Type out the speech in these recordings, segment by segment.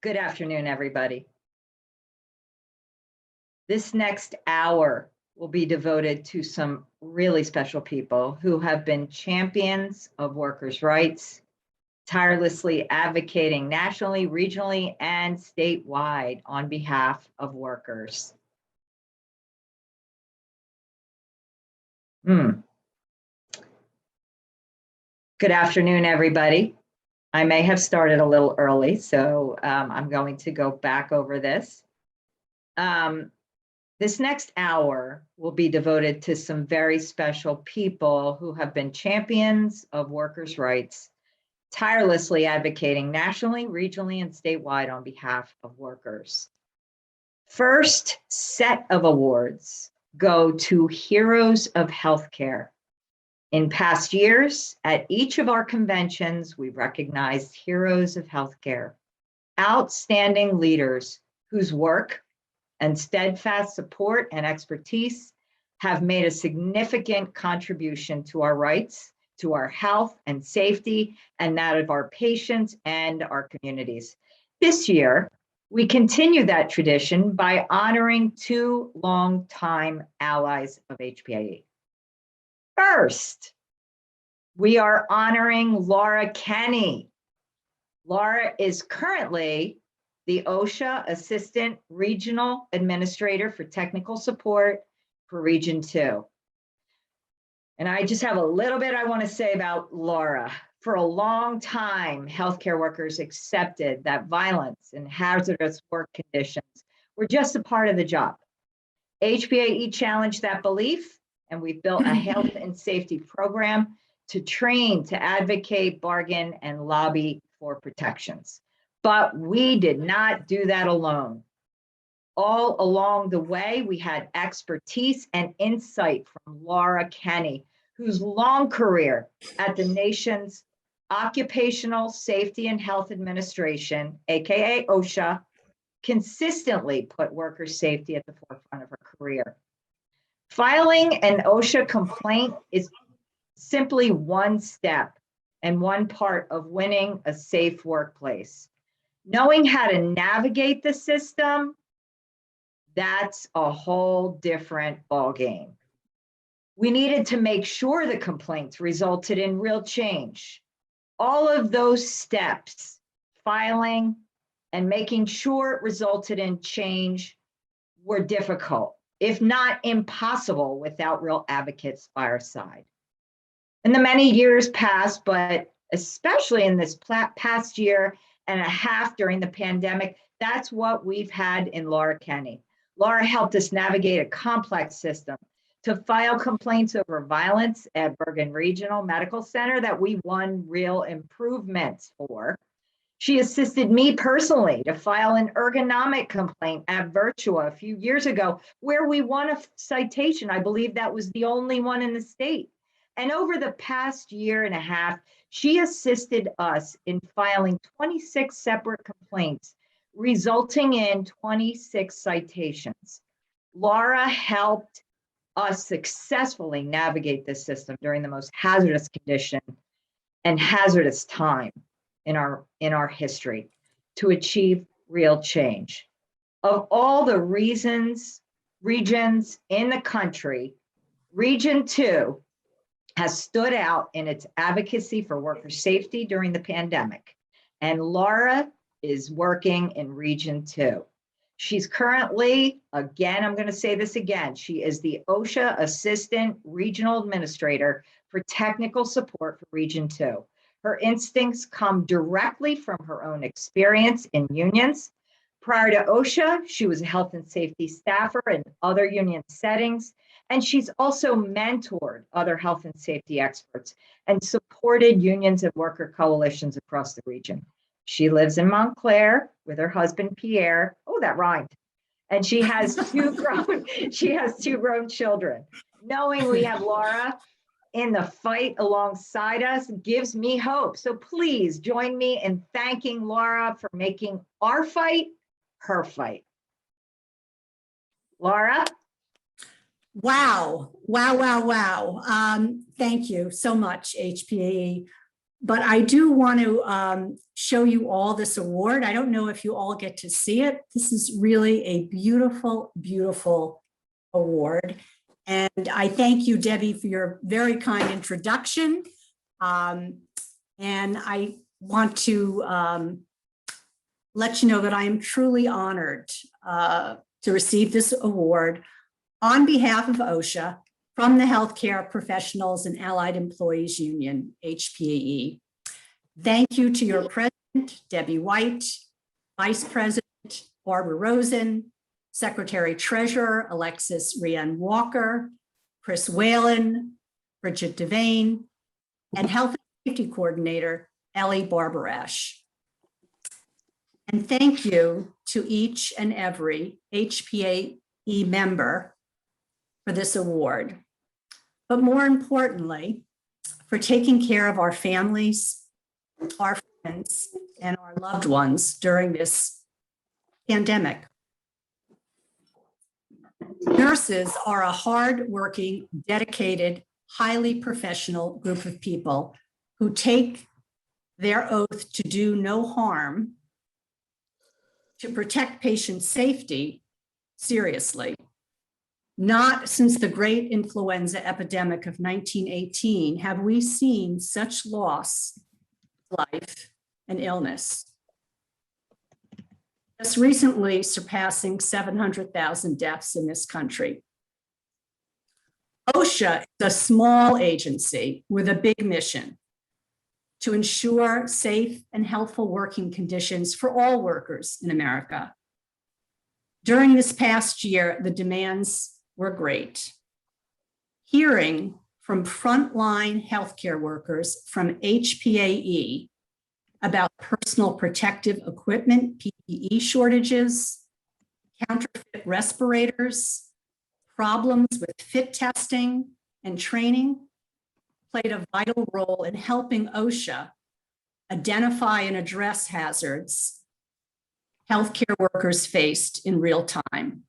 Good afternoon, everybody. This next hour will be devoted to some really special people who have been champions of workers' rights, tirelessly advocating nationally, regionally, and statewide on behalf of workers. Good afternoon, everybody. I may have started a little early, so I'm going to go back over this. This next hour will be devoted to some very special people who have been champions of workers' rights, tirelessly advocating nationally, regionally, and statewide on behalf of workers. First set of awards go to Heroes of Healthcare. In past years, at each of our conventions, we've recognized heroes of healthcare, outstanding leaders whose work and steadfast support and expertise have made a significant contribution to our rights, to our health and safety, and that of our patients and our communities. This year, we continue that tradition by honoring two longtime allies of HPAE. First, we are honoring Laura Kenny. Laura is currently the OSHA Assistant Regional Administrator for Technical Support for Region 2. And I just have a little bit I want to say about Laura. For a long time, healthcare workers accepted that violence and hazardous work conditions were just a part of the job. HPAE challenged that belief, and we've built a health and safety program to train, to advocate, bargain, and lobby for protections. But we did not do that alone. All along the way, we had expertise and insight from Laura Kenny, whose long career at the nation's Occupational Safety and Health Administration, AKA OSHA, consistently put worker safety at the forefront of her career. Filing an OSHA complaint is simply one step and one part of winning a safe workplace. Knowing how to navigate the system, that's a whole different ballgame. We needed to make sure the complaints resulted in real change. All of those steps, filing and making sure it resulted in change, were difficult, if not impossible, without real advocates by our side. And the many years passed, but especially in this past year and a half during the pandemic, that's what we've had in Laura Kenny. Laura helped us navigate a complex system to file complaints over violence at Bergen Regional Medical Center that we won real improvements for. She assisted me personally to file an ergonomic complaint at Virtua a few years ago, where we won a citation. I believe that was the only one in the state. And over the past year and a half, she assisted us in filing 26 separate complaints, resulting in 26 citations. Laura helped us successfully navigate this system during the most hazardous condition and hazardous time in our history to achieve real change. Of all the regions in the country, Region 2 has stood out in its advocacy for worker safety during the pandemic. And Laura is working in Region 2. She's currently, again, I'm going to say this again, she is the OSHA Assistant Regional Administrator for Technical Support for Region 2. Her instincts come directly from her own experience in unions. Prior to OSHA, she was a health and safety staffer in other union settings, and she's also mentored other health and safety experts and supported unions and worker coalitions across the region. She lives in Montclair with her husband, Pierre. Oh, that rhymed. And she has two grown children. Knowing we have Laura in the fight alongside us gives me hope. So please join me in thanking Laura for making our fight her fight. Laura? Wow. Thank you so much, HPAE. But I do want to show you all this award. I don't know if you all get to see it. This is really a beautiful, beautiful award. And I thank you, Debbie, for your very kind introduction. And I want to let you know that I am truly honored to receive this award on behalf of OSHA from the Healthcare Professionals and Allied Employees Union, HPAE. Thank you to your president, Debbie White, vice president, Barbara Rosen, secretary treasurer, Alexis Rian Walker, Chris Whalen, Bridget Devane, and health and safety coordinator, Ellie Barbarash. And thank you to each and every HPAE member for this award. But more importantly, for taking care of our families, our friends, and our loved ones during this pandemic. Nurses are a hardworking, dedicated, highly professional group of people who take their oath to do no harm, to protect patient safety seriously. Not since the great influenza epidemic of 1918 have we seen such loss of life and illness. Just recently surpassing 700,000 deaths in this country. OSHA is a small agency with a big mission to ensure safe and healthful working conditions for all workers in America. During this past year, the demands were great. Hearing from frontline healthcare workers from HPAE about personal protective equipment, PPE shortages, counterfeit respirators, problems with fit testing and training played a vital role in helping OSHA identify and address hazards healthcare workers faced in real time.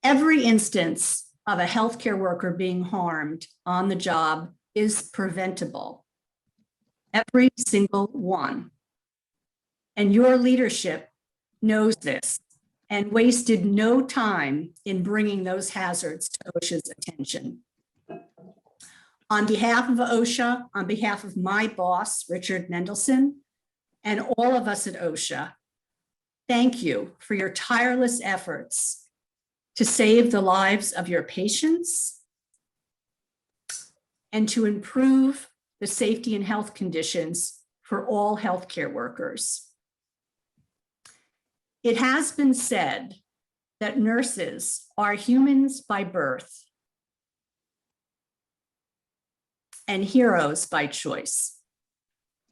Every instance of a healthcare worker being harmed on the job is preventable. Every single one. And your leadership knows this and wasted no time in bringing those hazards to OSHA's attention. On behalf of OSHA, on behalf of my boss, Richard Mendelson, and all of us at OSHA, thank you for your tireless efforts to save the lives of your patients and to improve the safety and health conditions for all healthcare workers. It has been said that nurses are humans by birth and heroes by choice.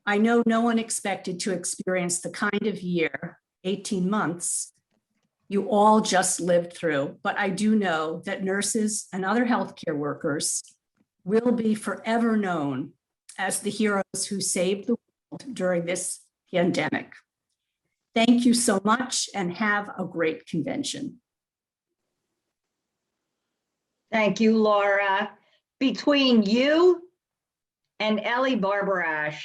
I know no one expected to experience the kind of year, 18 months, you all just lived through, but I do know that nurses and other healthcare workers will be forever known as the heroes who saved the world during this pandemic. Thank you so much and have a great convention. Thank you, Laura. Between you and Ellie Barbarash,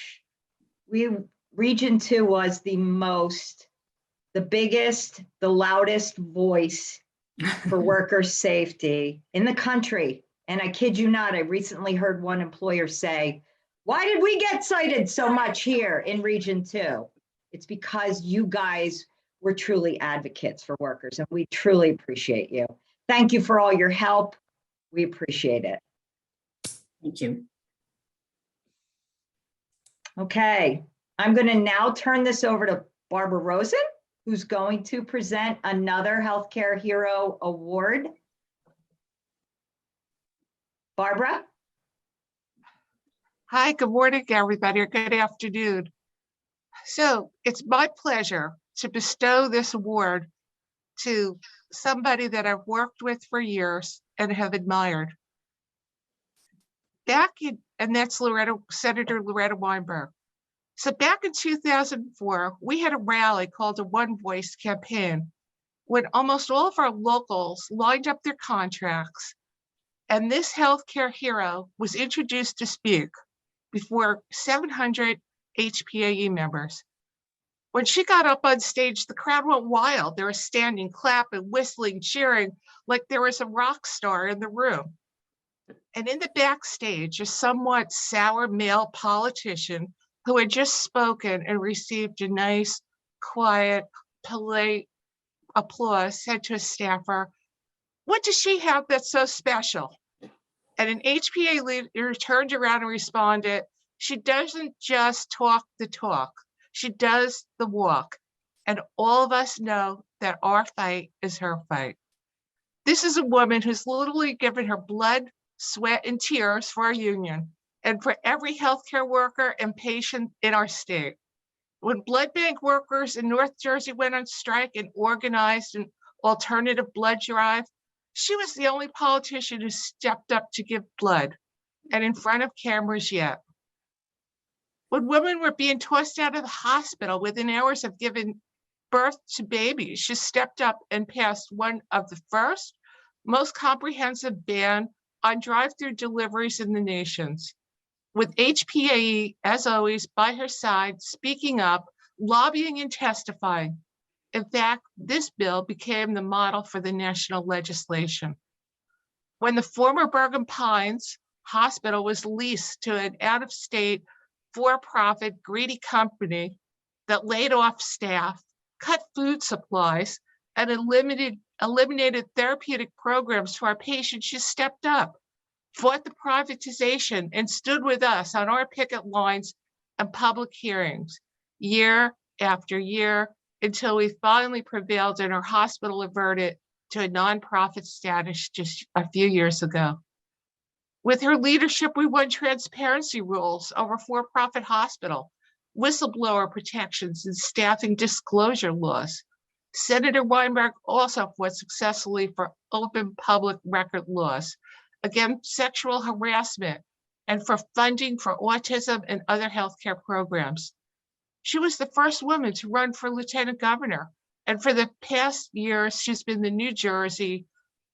Region 2 was the biggest, the loudest voice for worker safety in the country. And I kid you not, I recently heard one employer say, why did we get cited so much here in Region 2? It's because you guys were truly advocates for workers, and we truly appreciate you. Thank you for all your help. We appreciate it. Thank you. Okay, I'm going to now turn this over to Barbara Rosen, who's going to present another Healthcare Hero Award. Barbara? Hi, good morning, everybody, or good afternoon. So it's my pleasure to bestow this award to somebody that I've worked with for years and have admired. And that's Senator Loretta Weinberg. So back in 2004, we had a rally called a One Voice campaign when almost all of our locals lined up their contracts, and this healthcare hero was introduced to speak. before 700 HPAE members. When she got up on stage, the crowd went wild. They were standing, clapping, whistling, cheering, like there was a rock star in the room. And in the backstage, a somewhat sour male politician who had just spoken and received a nice, quiet, polite applause said to a staffer, "What does she have that's so special?" And an HPA leader turned around and responded, "She doesn't just talk the talk, she does the walk." And all of us know that our fight is her fight. This is a woman who's literally given her blood, sweat, and tears for our union and for every healthcare worker and patient in our state. When blood bank workers in North Jersey went on strike and organized an alternative blood drive, she was the only politician who stepped up to give blood, and in front of cameras yet. When women were being tossed out of the hospital within hours of giving birth to babies, she stepped up and passed one of the first, most comprehensive ban on drive-through deliveries in the nations. With HPAE, as always, by her side, speaking up, lobbying and testifying. In fact, this bill became the model for the national legislation. When the former Bergen Pines Hospital was leased to an out-of-state, for-profit, greedy company that laid off staff, cut food supplies, and eliminated therapeutic programs for our patients, she stepped up, fought the privatization, and stood with us on our picket lines and public hearings year after year until we finally prevailed and our hospital reverted to a nonprofit status just a few years ago. With her leadership, we won transparency rules over for-profit hospital, whistleblower protections, and staffing disclosure laws. Senator Weinberg also fought successfully for open public record laws, against sexual harassment, and for funding for autism and other healthcare programs. She was the first woman to run for lieutenant governor, and for the past years, she's been the New Jersey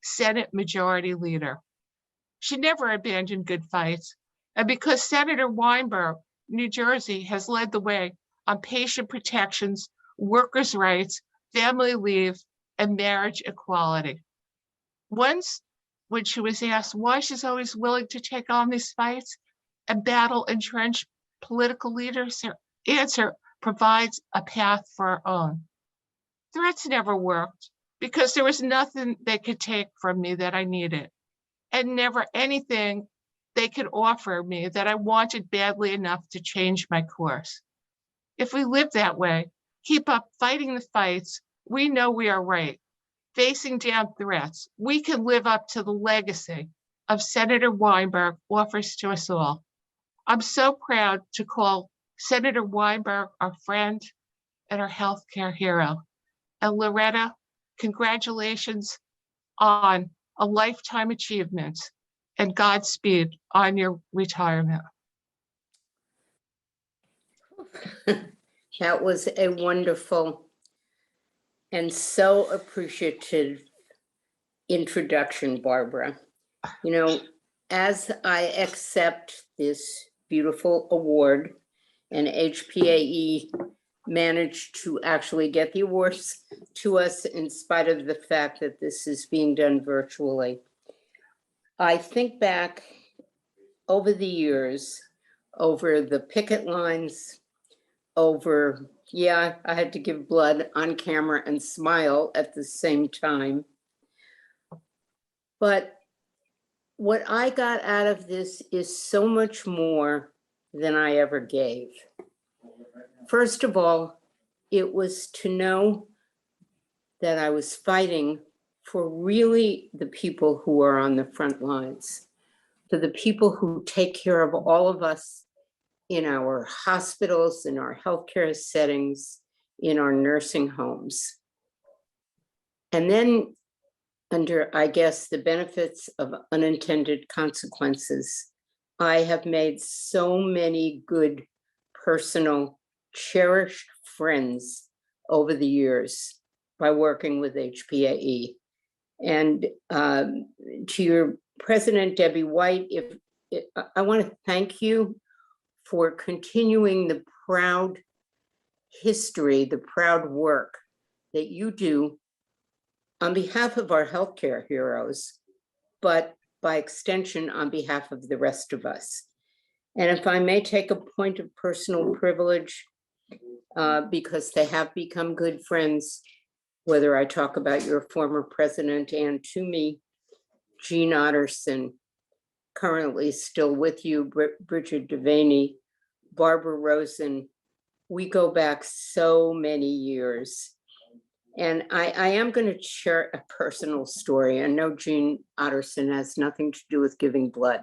Senate Majority Leader. She never abandoned good fights, and because Senator Weinberg, New Jersey, has led the way on patient protections, workers' rights, family leave, and marriage equality. Once, when she was asked why she's always willing to take on these fights and battle entrenched political leaders, her answer provides a path for our own. Threats never worked because there was nothing they could take from me that I needed, and never anything they could offer me that I wanted badly enough to change my course. If we live that way, keep up fighting the fights, we know we are right. Facing down threats, we can live up to the legacy of Senator Weinberg offers to us all. I'm so proud to call Senator Weinberg our friend and our healthcare hero. And Loretta, congratulations on a lifetime achievement and Godspeed on your retirement. That was a wonderful and so appreciative introduction, Barbara. You know, as I accept this beautiful award, and HPAE managed to actually get the awards to us in spite of the fact that this is being done virtually. I think back over the years, over the picket lines, over, yeah, I had to give blood on camera and smile at the same time. But what I got out of this is so much more than I ever gave. First of all, it was to know that I was fighting for really the people who are on the front lines, for the people who take care of all of us in our hospitals, in our healthcare settings, in our nursing homes. And then under, I guess, the benefits of unintended consequences, I have made so many good, personal, cherished friends over the years by working with HPAE. And to your President, Debbie White, I want to thank you for continuing the proud history, the proud work that you do on behalf of our healthcare heroes, but by extension, on behalf of the rest of us. And if I may take a point of personal privilege, because they have become good friends, whether I talk about your former president, Ann Toomey, Jean Otterson, currently still with you, Bridget Devaney, Barbara Rosen. We go back so many years. And I am going to share a personal story. I know Jean Otterson has nothing to do with giving blood.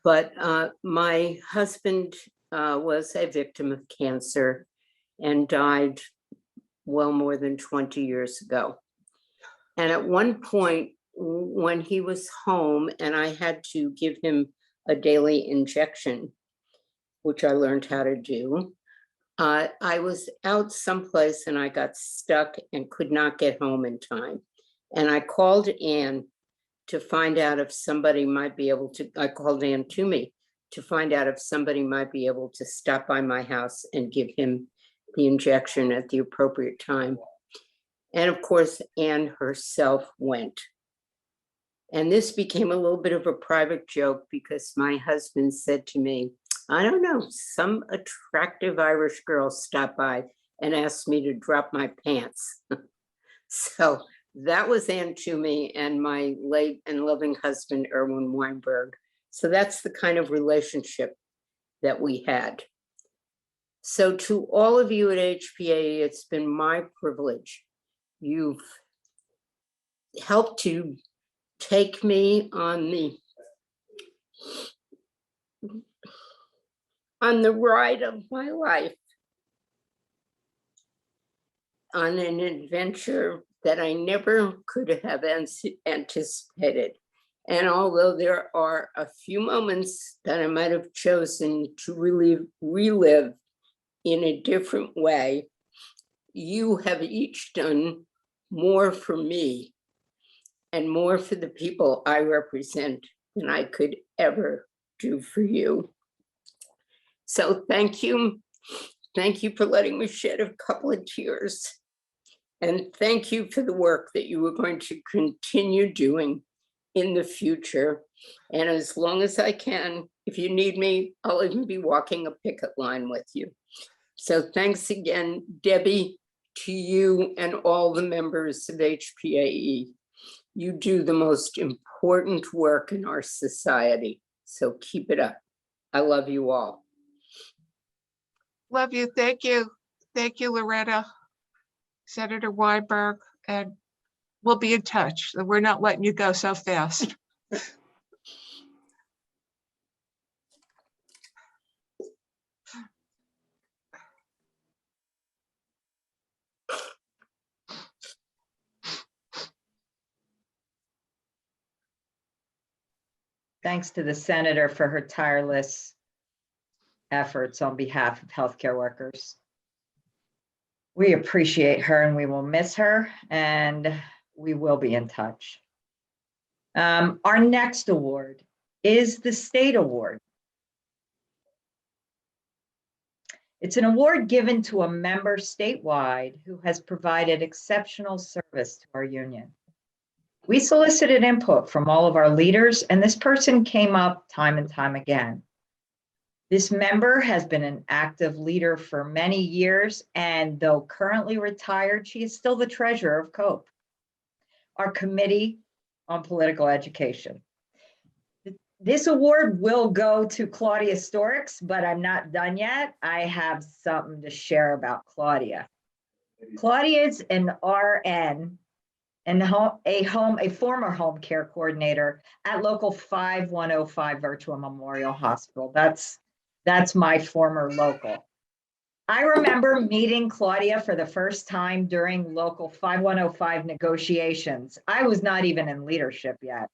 But my husband was a victim of cancer and died well more than 20 years ago. And at one point, when he was home and I had to give him a daily injection, which I learned how to do, I was out someplace and I got stuck and could not get home in time. And I called Ann to find out if somebody might be able to, I called Ann Toomey to find out if somebody might be able to stop by my house and give him the injection at the appropriate time. And of course, Ann herself went. And this became a little bit of a private joke because my husband said to me, I don't know, some attractive Irish girl stopped by and asked me to drop my pants. So that was Ann Toomey and my late and loving husband, Erwin Weinberg. So that's the kind of relationship that we had. So to all of you at HPAE, it's been my privilege. You've helped to take me on the ride of my life, on an adventure that I never could have anticipated. And although there are a few moments that I might have chosen to relive in a different way, you have each done more for me and more for the people I represent than I could ever do for you. So thank you. Thank you for letting me shed a couple of tears. And thank you for the work that you are going to continue doing in the future. And as long as I can, if you need me, I'll even be walking a picket line with you. So thanks again, Debbie, to you and all the members of HPAE. You do the most important work in our society. So keep it up. I love you all. Love you. Thank you. Thank you, Loretta, Senator Weinberg, and we'll be in touch. We're not letting you go so fast. Thanks to the senator for her tireless efforts on behalf of healthcare workers. We appreciate her and we will miss her, and we will be in touch. Our next award is the State Award. It's an award given to a member statewide who has provided exceptional service to our union. We solicited input from all of our leaders, and this person came up time and time again. This member has been an active leader for many years, and though currently retired, she is still the treasurer of COPE, our Committee on Political Education. This award will go to Claudia Storks, but I'm not done yet. I have something to share about Claudia. Claudia is an RN and a former home care coordinator at Local 5105 Virtua Memorial Hospital. That's my former local. I remember meeting Claudia for the first time during Local 5105 negotiations. I was not even in leadership yet.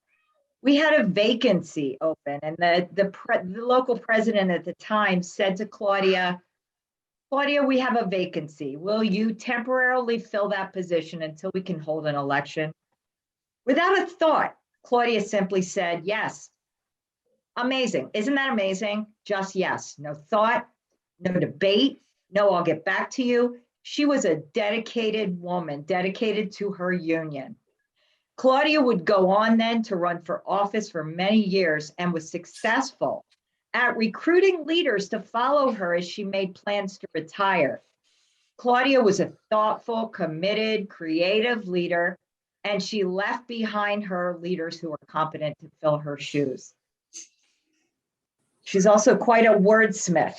We had a vacancy open, and the local president at the time said to Claudia, we have a vacancy. Will you temporarily fill that position until we can hold an election? Without a thought, Claudia simply said yes. Amazing. Isn't that amazing? Just yes. No thought, no debate, no, I'll get back to you. She was a dedicated woman, dedicated to her union. Claudia would go on then to run for office for many years and was successful at recruiting leaders to follow her as she made plans to retire. Claudia was a thoughtful, committed, creative leader, and she left behind her leaders who were competent to fill her shoes. She's also quite a wordsmith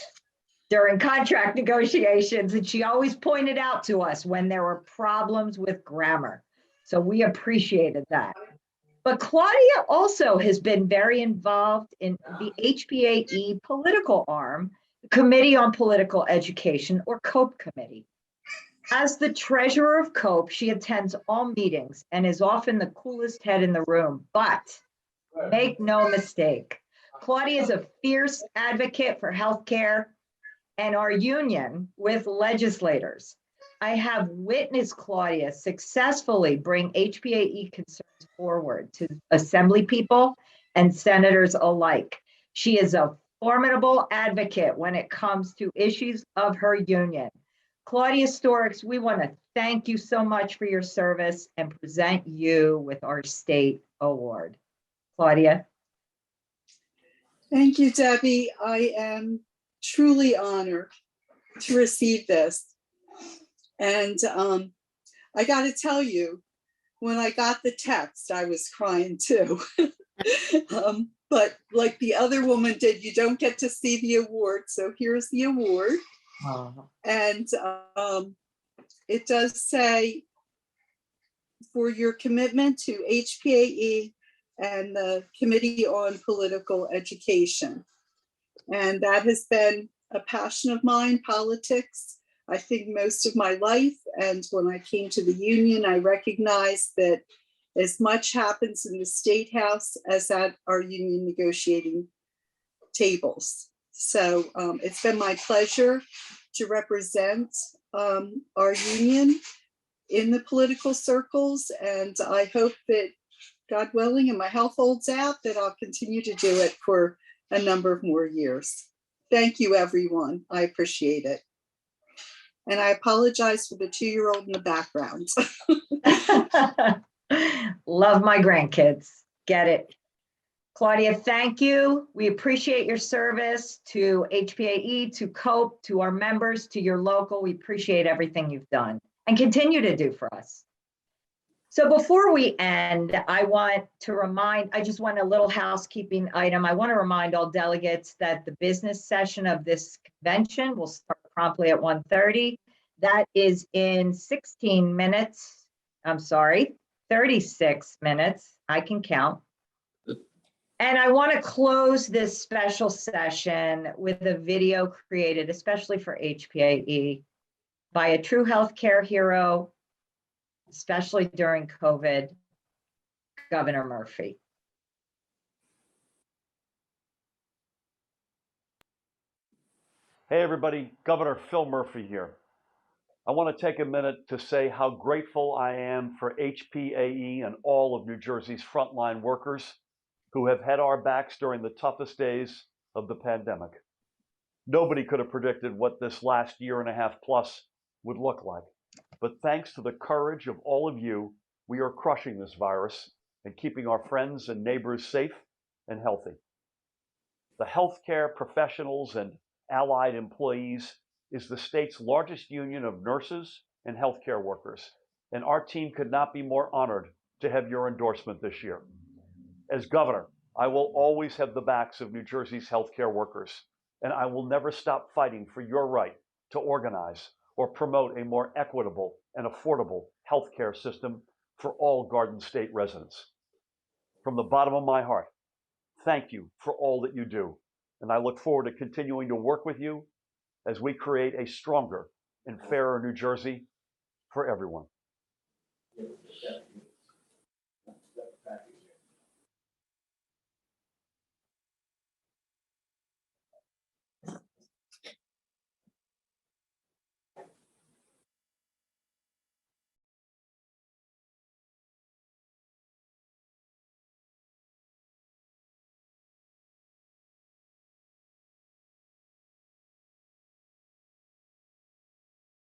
during contract negotiations, and she always pointed out to us when there were problems with grammar. So we appreciated that. But Claudia also has been very involved in the HPAE political arm, the Committee on Political Education, or COPE committee. As the treasurer of COPE, she attends all meetings and is often the coolest head in the room. But make no mistake, Claudia is a fierce advocate for healthcare and our union with legislators. I have witnessed Claudia successfully bring HPAE concerns forward to assembly people and senators alike. She is a formidable advocate when it comes to issues of her union. Claudia Storks, we want to thank you so much for your service and present you with our state award. Claudia. Thank you, Debbie. I am truly honored to receive this. And I got to tell you, when I got the text, I was crying too. But like the other woman did, you don't get to see the award. So here's the award. And it does say, for your commitment to HPAE and the Committee on Political Education. And that has been a passion of mine, politics, I think most of my life. And when I came to the union, I recognized that as much happens in the State House as at our union negotiating tables. So it's been my pleasure to represent our union in the political circles. And I hope that, God willing, and my health holds out, that I'll continue to do it for a number of more years. Thank you, everyone. I appreciate it. And I apologize for the 2-year-old in the background. Love my grandkids. Get it. Claudia, thank you. We appreciate your service to HPAE, to COPE, to our members, to your local. We appreciate everything you've done and continue to do for us. So before we end, I just want a little housekeeping item. I want to remind all delegates that the business session of this convention will start promptly at 1:30. That is in 16 minutes. I'm sorry, 36 minutes. I can count. And I want to close this special session with a video created especially for HPAE by a true healthcare hero, especially during COVID, Governor Murphy. Hey everybody, Governor Phil Murphy here. I want to take a minute to say how grateful I am for HPAE and all of New Jersey's frontline workers who have had our backs during the toughest days of the pandemic. Nobody could have predicted what this last year and a half plus would look like. But thanks to the courage of all of you, we are crushing this virus and keeping our friends and neighbors safe and healthy. The healthcare professionals and allied employees is the state's largest union of nurses and healthcare workers, and our team could not be more honored to have your endorsement this year. As governor, I will always have the backs of New Jersey's healthcare workers, and I will never stop fighting for your right to organize or promote a more equitable and affordable healthcare system for all Garden State residents. From the bottom of my heart, thank you for all that you do, and I look forward to continuing to work with you as we create a stronger and fairer New Jersey for everyone.